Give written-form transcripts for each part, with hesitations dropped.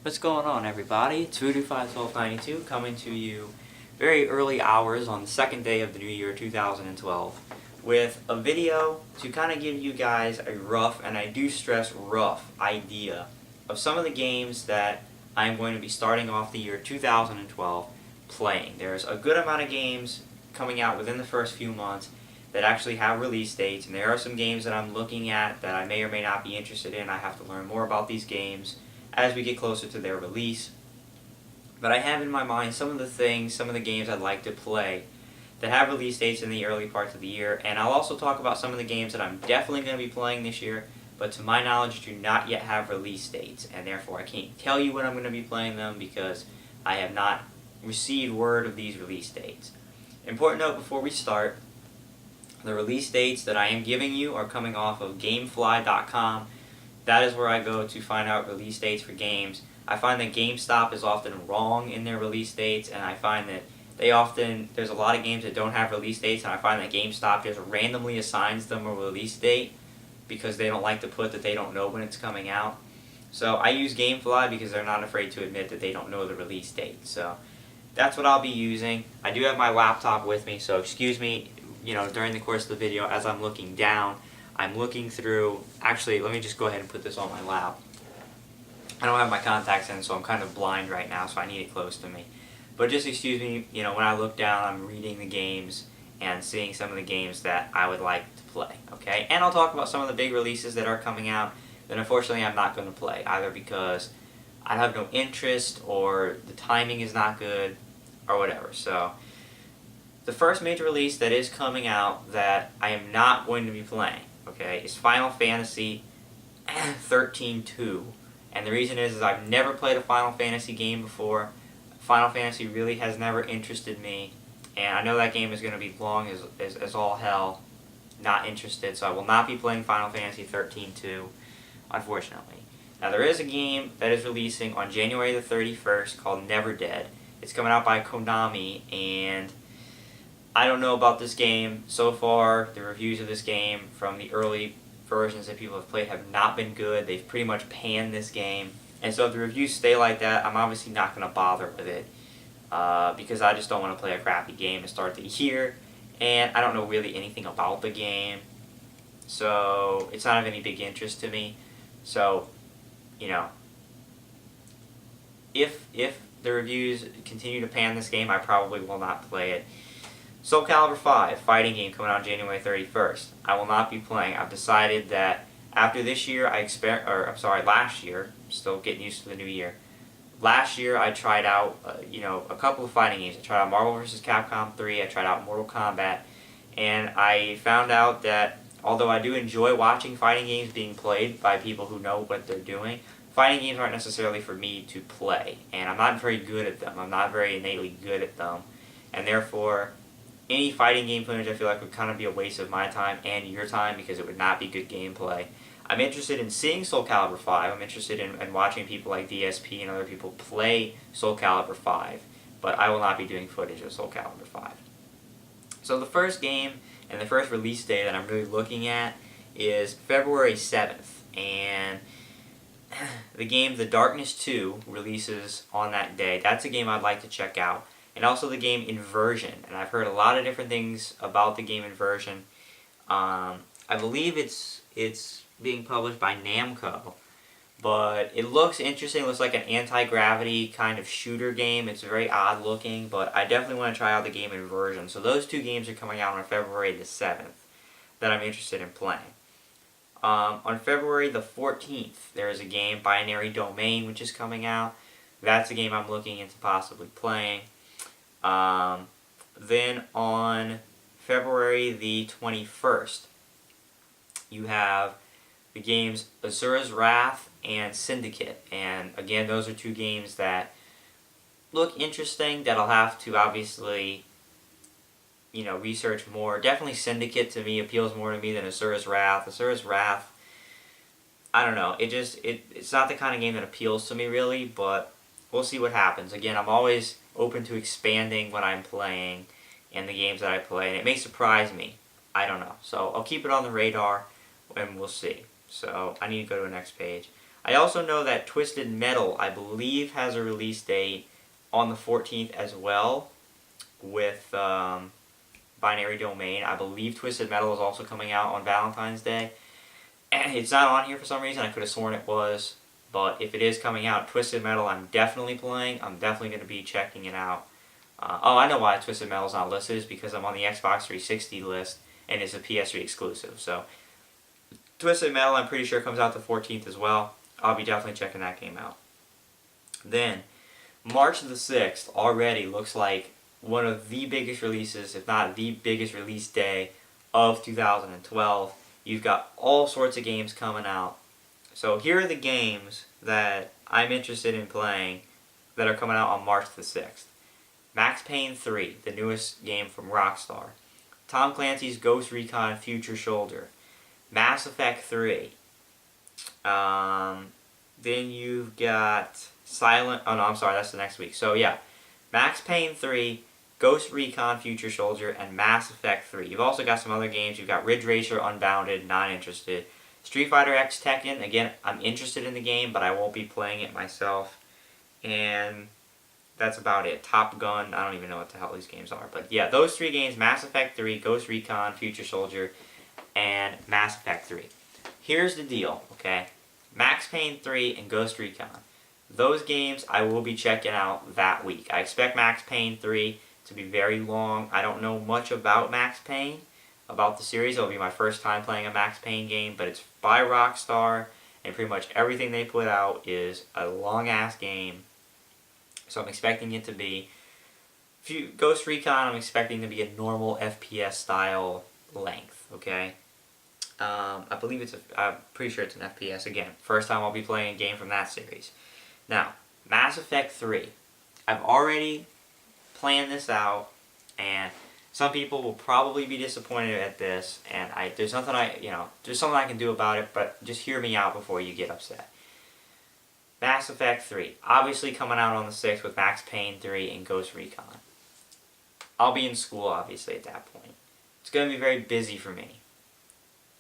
What's going on, everybody? It's Voodoo51292 coming to you very early hours on the second day of the new year 2012 with a video to kind of give you guys a rough, and I do stress rough, idea of some of the games that I'm going to be starting off the year 2012 playing. There's a good amount of games coming out within the first few months that actually have release dates, and there are some games that I'm looking at that I may or may not be interested in. I have to learn more about these games as we get closer to their release. But I have in my mind some of the games I'd like to play that have release dates in the early parts of the year, and I'll also talk about some of the games that I'm definitely going to be playing this year, but to my knowledge do not yet have release dates, and therefore I can't tell you when I'm going to be playing them because I have not received word of these release dates. Important note before we start, the release dates that I am giving you are coming off of Gamefly.com. That is where I go to find out release dates for games. I find that GameStop is often wrong in their release dates, and I find that there's a lot of games that don't have release dates, and I find that GameStop just randomly assigns them a release date because they don't like to put that they don't know when it's coming out. So I use Gamefly because they're not afraid to admit that they don't know the release date. So that's what I'll be using. I do have my laptop with me, so excuse me, during the course of the video as I'm looking down. I'm looking through, actually, let me just go ahead and put this on my lap. I don't have my contacts in, so I'm kind of blind right now, so I need it close to me. But just excuse me, when I look down, I'm reading the games and seeing some of the games that I would like to play, okay? And I'll talk about some of the big releases that are coming out that unfortunately I'm not going to play, either because I have no interest or the timing is not good or whatever. So the first major release that is coming out that I am not going to be playing, okay, is Final Fantasy 13-2. And the reason is I've never played a Final Fantasy game before. Final Fantasy really has never interested me. And I know that game is going to be long as all hell. Not interested, so I will not be playing Final Fantasy 13-2, unfortunately. Now there is a game that is releasing on January the 31st called Never Dead. It's coming out by Konami, and I don't know about this game. So far, the reviews of this game from the early versions that people have played have not been good. They've pretty much panned this game. And so if the reviews stay like that, I'm obviously not going to bother with it because I just don't want to play a crappy game to start the year. And I don't know really anything about the game. So it's not of any big interest to me. So, if the reviews continue to pan this game, I probably will not play it. Soul Calibur 5, fighting game coming out January 31st. I will not be playing. I've decided that after this year, last year, still getting used to the new year. Last year, I tried out, a couple of fighting games. I tried out Marvel vs. Capcom 3, I tried out Mortal Kombat, and I found out that although I do enjoy watching fighting games being played by people who know what they're doing, fighting games aren't necessarily for me to play, and I'm not very good at them. I'm not very innately good at them, and therefore any fighting game footage I feel like would kind of be a waste of my time and your time because it would not be good gameplay. I'm interested in seeing Soul Calibur 5. I'm interested in watching people like DSP and other people play Soul Calibur 5, but I will not be doing footage of Soul Calibur 5. So the first game and the first release day that I'm really looking at is February 7th, and the game The Darkness 2 releases on that day. That's a game I'd like to check out. And also the game Inversion, and I've heard a lot of different things about the game Inversion. I believe it's being published by Namco, but it looks interesting. It looks like an anti-gravity kind of shooter game. It's very odd looking, but I definitely want to try out the game Inversion. So those two games are coming out on February the 7th that I'm interested in playing. On February the 14th, there is a game, Binary Domain, which is coming out. That's a game I'm looking into possibly playing. Then on February the 21st, you have the games Asura's Wrath and Syndicate. And again, those are two games that look interesting that I'll have to obviously, research more. Definitely Syndicate to me appeals more to me than Asura's Wrath. Asura's Wrath, I don't know. It's not the kind of game that appeals to me really, but we'll see what happens. Again, I'm always open to expanding what I'm playing and the games that I play, and it may surprise me. I don't know. So I'll keep it on the radar, and we'll see. So I need to go to the next page. I also know that Twisted Metal, I believe, has a release date on the 14th as well with Binary Domain. I believe Twisted Metal is also coming out on Valentine's Day. And it's not on here for some reason. I could have sworn it was. But if it is coming out, Twisted Metal, I'm definitely playing. I'm definitely going to be checking it out. Oh, I know why Twisted Metal's not listed. It's because I'm on the Xbox 360 list, and it's a PS3 exclusive. So, Twisted Metal, I'm pretty sure, comes out the 14th as well. I'll be definitely checking that game out. Then, March the 6th already looks like one of the biggest releases, if not the biggest release day of 2012. You've got all sorts of games coming out. So here are the games that I'm interested in playing that are coming out on March the 6th. Max Payne 3, the newest game from Rockstar. Tom Clancy's Ghost Recon Future Soldier. Mass Effect 3. Then you've got that's the next week. So yeah, Max Payne 3, Ghost Recon Future Soldier, and Mass Effect 3. You've also got some other games. You've got Ridge Racer Unbounded, not interested. Street Fighter X Tekken, again, I'm interested in the game, but I won't be playing it myself. And that's about it. Top Gun, I don't even know what the hell these games are. But yeah, those 3 games, Mass Effect 3, Ghost Recon, Future Soldier, and Mass Effect 3. Here's the deal, okay? Max Payne 3 and Ghost Recon. Those games I will be checking out that week. I expect Max Payne 3 to be very long. I don't know much about Max Payne, about the series. It'll be my first time playing a Max Payne game, but it's by Rockstar, and pretty much everything they put out is a long-ass game. So I'm expecting it to be... Ghost Recon, I'm expecting to be a normal FPS style length, okay? I'm pretty sure it's an FPS again. First time I'll be playing a game from that series. Now, Mass Effect 3. I've already planned this out, and some people will probably be disappointed at this, and there's something I can do about it, but just hear me out before you get upset. Mass Effect 3, obviously coming out on the 6th with Max Payne 3 and Ghost Recon. I'll be in school, obviously, at that point. It's going to be very busy for me.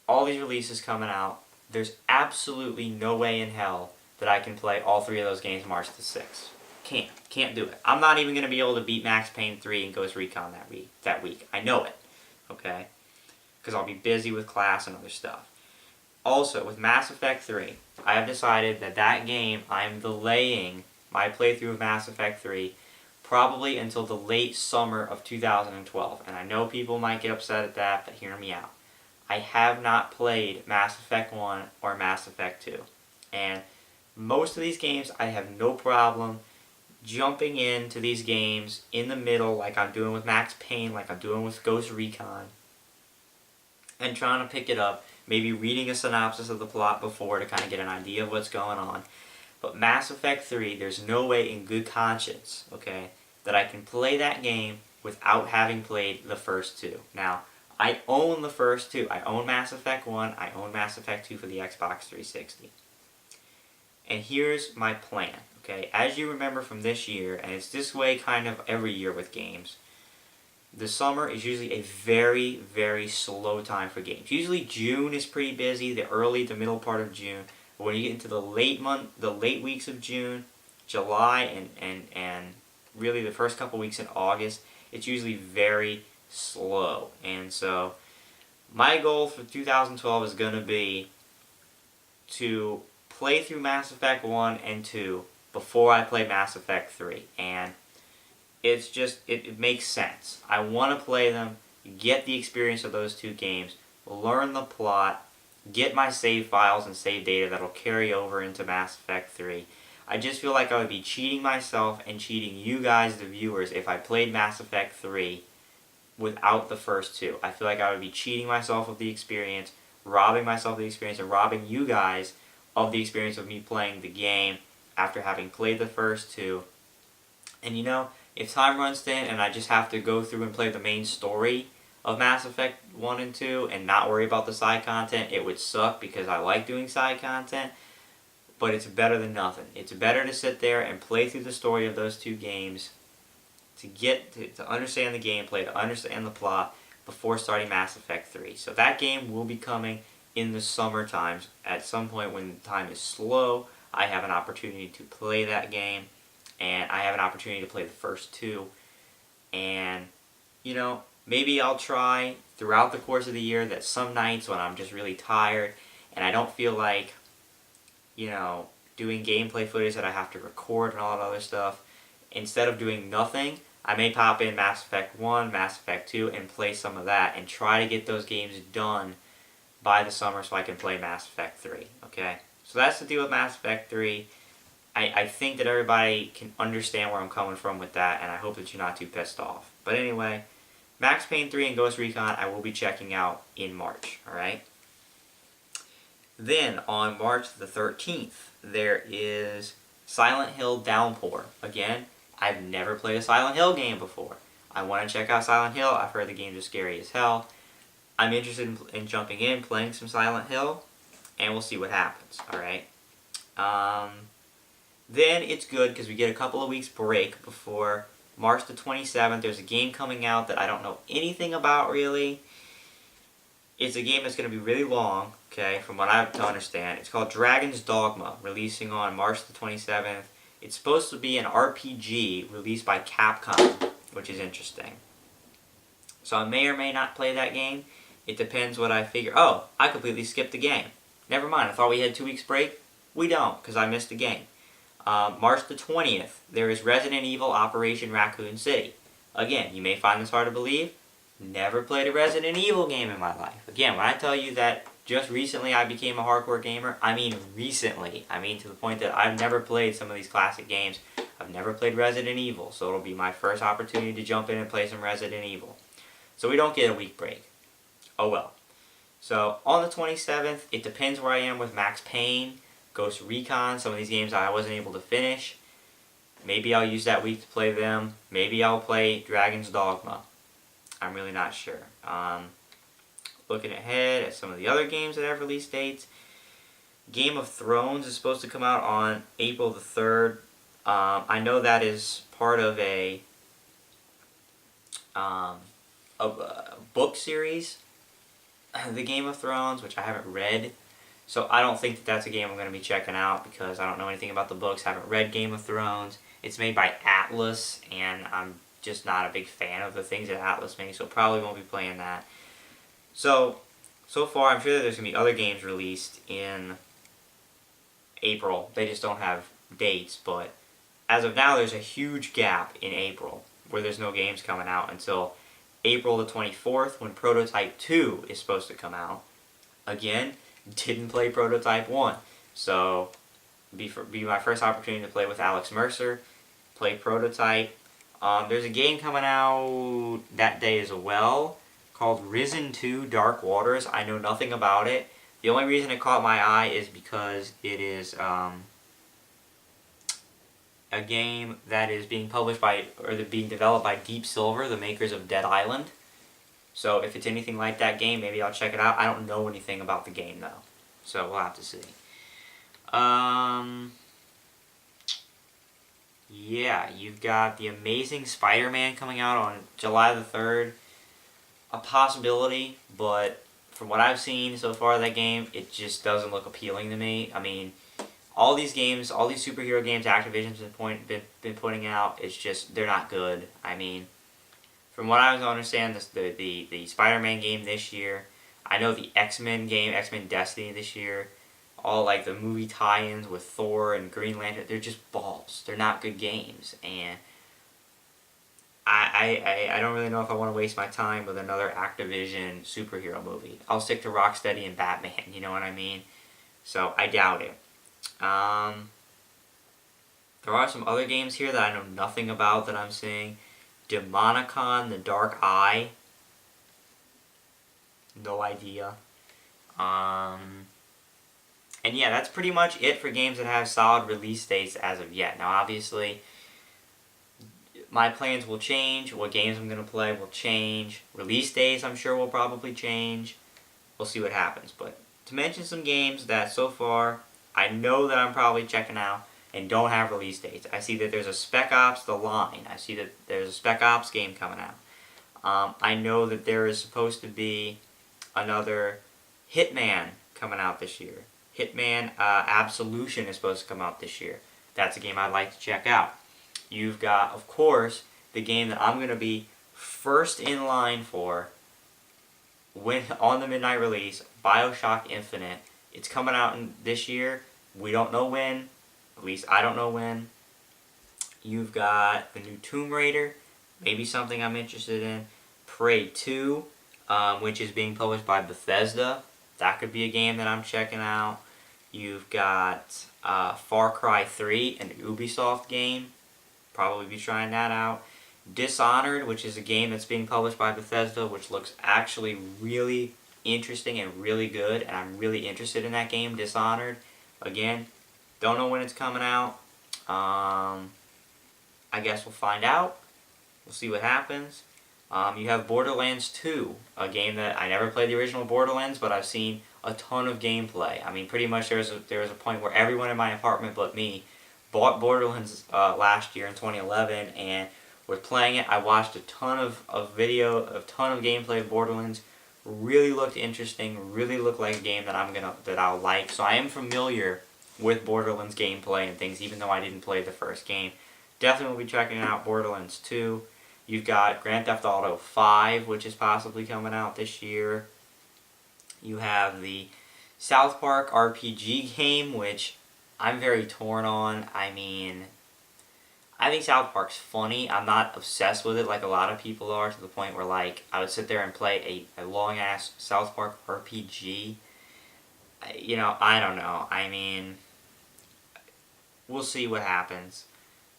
All these releases coming out, there's absolutely no way in hell that I can play all 3 of those games March the 6th. Can't do it. I'm not even going to be able to beat Max Payne 3 and Ghost Recon that week. I know it, okay? Because I'll be busy with class and other stuff. Also, with Mass Effect 3, I have decided that game, I'm delaying my playthrough of Mass Effect 3 probably until the late summer of 2012. And I know people might get upset at that, but hear me out. I have not played Mass Effect 1 or Mass Effect 2. And most of these games, I have no problem jumping into these games in the middle, like I'm doing with Max Payne, like I'm doing with Ghost Recon, and trying to pick it up, maybe reading a synopsis of the plot before to kind of get an idea of what's going on. But Mass Effect 3, there's no way in good conscience, okay, that I can play that game without having played the first 2. Now, I own the first 2. I own Mass Effect 1, I own Mass Effect 2 for the Xbox 360. And here's my plan. Okay, as you remember from this year, and it's this way kind of every year with games, the summer is usually a very, very slow time for games. Usually June is pretty busy, the middle part of June. But when you get into the late weeks of June, July, and really the first couple weeks in August, it's usually very slow. And so my goal for 2012 is going to be to play through Mass Effect 1 and 2 before I play Mass Effect 3, and it's just, it makes sense. I want to play them, get the experience of those 2 games, learn the plot, get my save files and save data that'll carry over into Mass Effect 3. I just feel like I would be cheating myself and cheating you guys, the viewers, if I played Mass Effect 3 without the first 2. I feel like I would be cheating myself of the experience, robbing myself of the experience, and robbing you guys of the experience of me playing the game after having played the first 2. And if time runs thin and I just have to go through and play the main story of Mass Effect 1 and 2 and not worry about the side content, it would suck because I like doing side content, but it's better than nothing. It's better to sit there and play through the story of those 2 games to understand the gameplay, to understand the plot before starting Mass Effect 3. So that game will be coming in the summer times at some point when time is slow. I have an opportunity to play that game, and I have an opportunity to play the first two. And, you know, maybe I'll try throughout the course of the year that some nights when I'm just really tired and I don't feel like, you know, doing gameplay footage that I have to record and all that other stuff, instead of doing nothing, I may pop in Mass Effect 1, Mass Effect 2, and play some of that and try to get those games done by the summer so I can play Mass Effect 3, okay? So that's the deal with Mass Effect 3. I think that everybody can understand where I'm coming from with that, and I hope that you're not too pissed off. But anyway, Max Payne 3 and Ghost Recon I will be checking out in March, alright? Then, on March the 13th, there is Silent Hill Downpour. Again, I've never played a Silent Hill game before. I want to check out Silent Hill. I've heard the games are scary as hell. I'm interested in jumping in, playing some Silent Hill, and we'll see what happens, alright? Then it's good because we get a couple of weeks break before March the 27th. There's a game coming out that I don't know anything about, really. It's a game that's going to be really long, okay, from what I have to understand. It's called Dragon's Dogma, releasing on March the 27th. It's supposed to be an RPG released by Capcom, which is interesting. So I may or may not play that game. It depends what I figure. Oh, I completely skipped the game. Never mind, I thought we had 2 weeks break. We don't, because I missed the game. March the 20th, there is Resident Evil Operation Raccoon City. Again, you may find this hard to believe. Never played a Resident Evil game in my life. Again, when I tell you that just recently I became a hardcore gamer, I mean recently. I mean to the point that I've never played some of these classic games. I've never played Resident Evil, so it'll be my first opportunity to jump in and play some Resident Evil. So we don't get a week break. Oh well. So on the 27th, it depends where I am with Max Payne, Ghost Recon, some of these games I wasn't able to finish. Maybe I'll use that week to play them. Maybe I'll play Dragon's Dogma. I'm really not sure. Looking ahead at some of the other games that have release dates. Game of Thrones is supposed to come out on April the 3rd. I know that is part of a book series, The Game of Thrones, which I haven't read. So I don't think that that's a game I'm going to be checking out because I don't know anything about the books, haven't read Game of Thrones. It's made by Atlas, and I'm just not a big fan of the things that Atlas makes, so probably won't be playing that. So far I'm sure that there's going to be other games released in April. They just don't have dates, but as of now there's a huge gap in April where there's no games coming out until April the 24th when Prototype 2 is supposed to come out. Again, didn't play Prototype 1, so be my first opportunity to play with Alex Mercer, play Prototype. There's a game coming out that day as well called Risen 2 Dark Waters. I know nothing about it. The only reason it caught my eye is because it is a game that is being published by, or being developed by Deep Silver, the makers of Dead Island. So if it's anything like that game, maybe I'll check it out. I don't know anything about the game though, so we'll have to see. Yeah, you've got The Amazing Spider-Man coming out on July the 3rd. A possibility, but from what I've seen so far of that game, it just doesn't look appealing to me. I mean, all these games, all these superhero games Activision's been putting out, it's just, they're not good. I mean, from what I understand, the Spider-Man game this year, I know the X-Men game, X-Men Destiny this year, all like the movie tie-ins with Thor and Green Lantern, they're just balls. They're not good games, and I don't really know if I want to waste my time with another Activision superhero movie. I'll stick to Rocksteady and Batman, you know what I mean? So I doubt it. There are some other games here that I know nothing about that I'm seeing. Demonicon, The Dark Eye. No idea. And yeah, that's pretty much it for games that have solid release dates as of yet. Now obviously, my plans will change. What games I'm going to play will change. Release dates I'm sure will probably change. We'll see what happens. But to mention some games that so far I know that I'm probably checking out and don't have release dates. I see that there's a Spec Ops The Line. I see that there's a Spec Ops game coming out. I know that there is supposed to be another Hitman coming out this year. Hitman Absolution is supposed to come out this year. That's a game I'd like to check out. You've got, of course, the game that I'm going to be first in line for when on the midnight release, BioShock Infinite. It's coming out this year. We don't know when. At least I don't know when. You've got the new Tomb Raider, maybe something I'm interested in. Prey 2, which is being published by Bethesda. That could be a game that I'm checking out. You've got Far Cry 3, an Ubisoft game. Probably be trying that out. Dishonored, which is a game that's being published by Bethesda, which looks actually really interesting and really good, and I'm really interested in that game, Dishonored. Again, don't know when it's coming out. I guess we'll find out. We'll see what happens. You have Borderlands 2, a game that I never played the original Borderlands, but I've seen a ton of gameplay. I mean, pretty much there was a point where everyone in my apartment but me bought Borderlands last year in 2011, and was playing it. I watched a ton of gameplay of Borderlands. Really looked interesting. Really looked like a game that I'll like. So I am familiar with Borderlands gameplay and things, even though I didn't play the first game. Definitely will be checking out Borderlands 2. You've got Grand Theft Auto 5, which is possibly coming out this year. You have the South Park RPG game, which I'm very torn on. I mean, I think South Park's funny. I'm not obsessed with it like a lot of people are, to the point where like I would sit there and play a long-ass South Park RPG. You know, I don't know. I mean, we'll see what happens.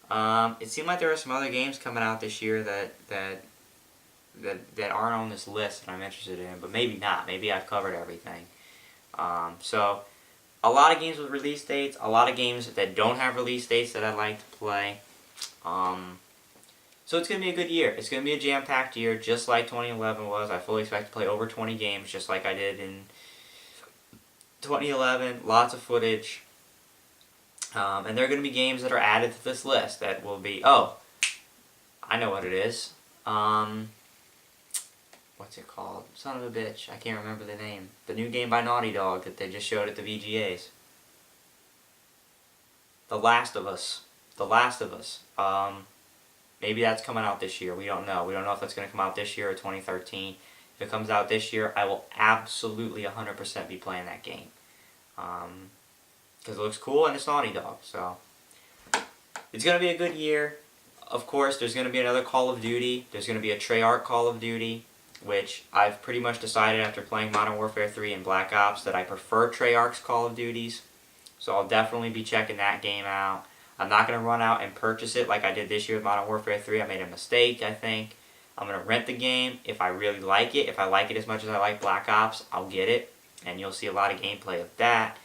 It seemed like there were some other games coming out this year that aren't on this list that I'm interested in, but maybe not. Maybe I've covered everything. So, a lot of games with release dates, a lot of games that don't have release dates that I'd like to play. So it's going to be a good year. It's going to be a jam-packed year, just like 2011 was. I fully expect to play over 20 games, just like I did in 2011. Lots of footage. And there are going to be games that are added to this list that will be... Oh, I know what it is. What's it called? Son of a bitch. I can't remember the name. The new game by Naughty Dog that they just showed at the VGAs. The Last of Us. The Last of Us. Maybe that's coming out this year. We don't know. We don't know if that's going to come out this year or 2013. If it comes out this year, I will absolutely 100% be playing that game. Because it looks cool and it's Naughty Dog. So, it's going to be a good year. Of course, there's going to be another Call of Duty. There's going to be a Treyarch Call of Duty, which I've pretty much decided after playing Modern Warfare 3 and Black Ops that I prefer Treyarch's Call of Duties. So I'll definitely be checking that game out. I'm not going to run out and purchase it like I did this year with Modern Warfare 3. I made a mistake, I think. I'm going to rent the game. If I really like it, if I like it as much as I like Black Ops, I'll get it. And you'll see a lot of gameplay of that.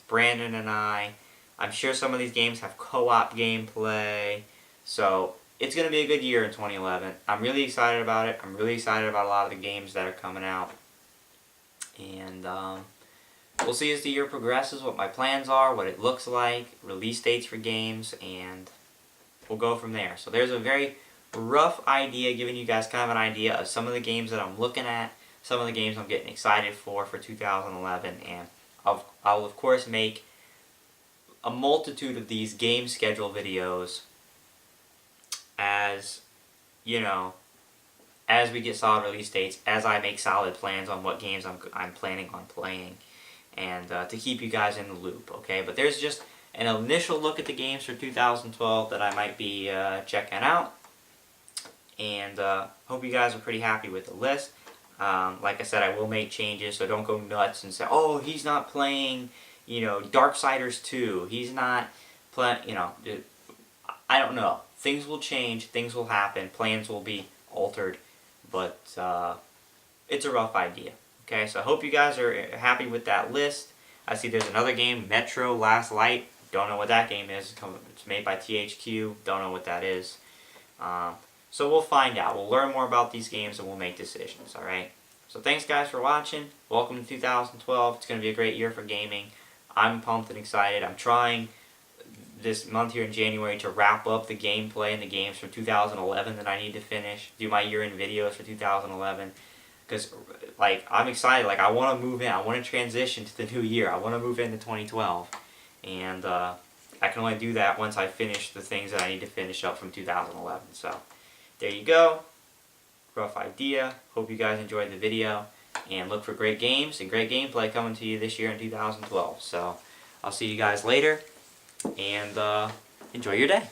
Brandon and I'm sure some of these games have co-op gameplay. So it's going to be a good year in 2011. I'm really excited about it. I'm really excited about a lot of the games that are coming out. And we'll see as the year progresses what my plans are, what it looks like, release dates for games, and we'll go from there. So there's a very rough idea, giving you guys kind of an idea of some of the games that I'm looking at, some of the games I'm getting excited for 2011, and I'll of course make a multitude of these game schedule videos as, you know, as we get solid release dates, as I make solid plans on what games I'm planning on playing, and to keep you guys in the loop, okay? But there's just an initial look at the games for 2012 that I might be checking out, and hope you guys are pretty happy with the list. Like I said, I will make changes, so don't go nuts and say, oh, he's not playing, you know, Darksiders 2, he's not playing, you know, I don't know. Things will change, things will happen, plans will be altered, but it's a rough idea. Okay, so I hope you guys are happy with that list. I see there's another game, Metro Last Light. Don't know what that game is. It's made by THQ. Don't know what that is. So we'll find out. We'll learn more about these games and we'll make decisions, alright? So thanks guys for watching. Welcome to 2012. It's going to be a great year for gaming. I'm pumped and excited. I'm trying this month here in January to wrap up the gameplay and the games from 2011 that I need to finish. Do my year-end videos for 2011. because like I'm excited. Like I want to move in. I want to transition to the new year. I want to move into 2012, and I can only do that once I finish the things that I need to finish up from 2011. So there you go. Rough idea. Hope you guys enjoyed the video, and look for great games and great gameplay coming to you this year in 2012. So I'll see you guys later, and enjoy your day.